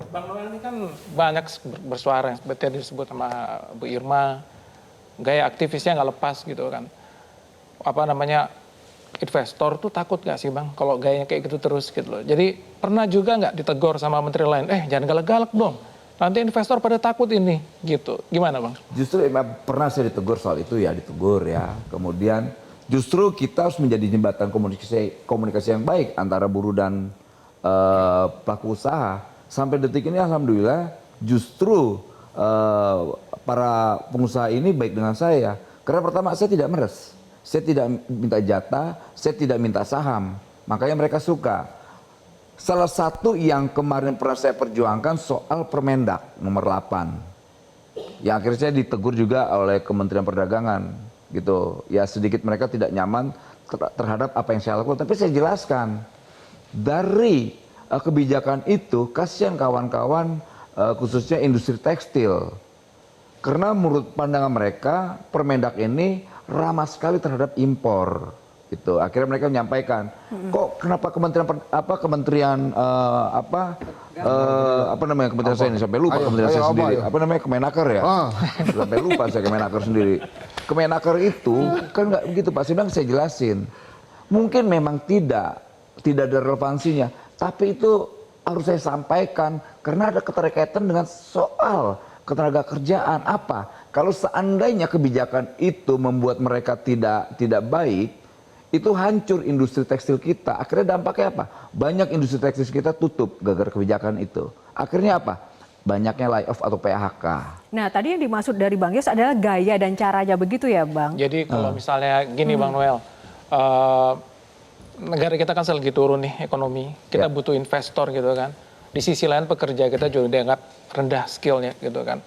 Bang Noel ini kan banyak bersuara yang seperti yang disebut sama Bu Irma, gaya aktivisnya nggak lepas gitu kan. Apa namanya, investor tuh takut nggak sih Bang kalau gayanya kayak gitu terus gitu loh. Jadi pernah juga nggak ditegur sama menteri lain, jangan galak-galak dong, nanti investor pada takut ini gitu. Gimana Bang? Justru pernah saya ditegur soal itu ya, ditegur ya. Kemudian justru kita harus menjadi jembatan komunikasi yang baik antara buruh dan pelaku usaha. Sampai detik ini alhamdulillah justru para pengusaha ini baik dengan saya. Karena pertama saya tidak meres, saya tidak minta jatah, saya tidak minta saham. Makanya mereka suka. Salah satu yang kemarin pernah saya perjuangkan soal Permendak nomor 8. Yang akhirnya saya ditegur juga oleh Kementerian Perdagangan gitu. Ya sedikit mereka tidak nyaman terhadap apa yang saya lakukan. Tapi saya jelaskan dari kebijakan itu kasihan kawan-kawan khususnya industri tekstil. Karena menurut pandangan mereka Permendak ini ramah sekali terhadap impor. Gitu. Akhirnya mereka menyampaikan, kok kenapa kementerian saya ini sampai lupa kementerian saya sendiri. Kemenaker ya? Sampai lupa saya Kemenaker sendiri. Kemenaker itu kan nggak begitu Pak. Saya jelasin. Mungkin memang tidak ada relevansinya, tapi itu harus saya sampaikan karena ada keterkaitan dengan soal ketenaga kerjaan. Apa? Kalau seandainya kebijakan itu membuat mereka tidak baik, itu hancur industri tekstil kita. Akhirnya dampaknya apa? Banyak industri tekstil kita tutup gara-gara kebijakan itu. Akhirnya apa? Banyaknya layoff atau PHK. Nah, tadi yang dimaksud dari Bang Yos adalah gaya dan caranya begitu ya, Bang? Jadi kalau misalnya gini Bang Noel, negara kita kan lagi turun nih ekonomi, kita butuh investor gitu kan. Di sisi lain pekerja kita juga dianggap rendah skillnya gitu kan.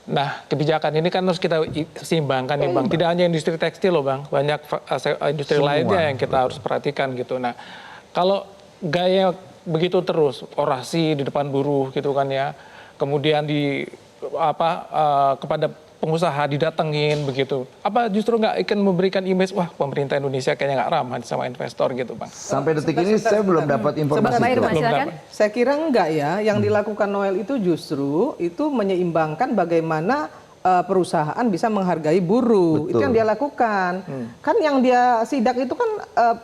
Nah, kebijakan ini kan harus kita seimbangkan nih Bang. Tidak hanya industri tekstil loh Bang, banyak industri lainnya yang kita harus perhatikan gitu. Nah, kalau gaya begitu terus, orasi di depan buruh gitu kan ya, kemudian kepada pengusaha didatengin begitu, apa justru nggak akan memberikan image, wah pemerintah Indonesia kayaknya nggak ramah sama investor gitu Bang? Sampai detik ini saya belum dapat informasi itu. Saya kira enggak ya, yang dilakukan Noel itu justru itu menyeimbangkan bagaimana perusahaan bisa menghargai buruh. Betul. Itu yang dia lakukan. Kan yang dia sidak itu kan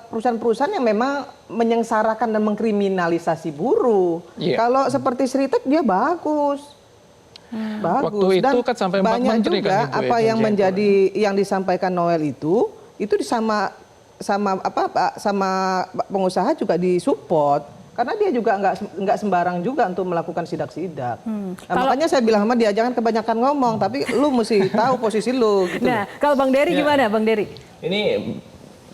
perusahaan-perusahaan yang memang menyengsarakan dan mengkriminalisasi buruh. Kalau seperti Sritek dia bagus. Bagus. Waktu itu kan sampai 4 menteri juga kan apa yang menjadi yang disampaikan Noel itu sama pengusaha juga disupport karena dia juga nggak sembarang juga untuk melakukan sidak-sidak. Makanya saya bilang sama dia jangan kebanyakan ngomong tapi lu mesti tahu posisi lu. Gitu. Nah, kalau Bang Dery gimana Bang Dery? Ini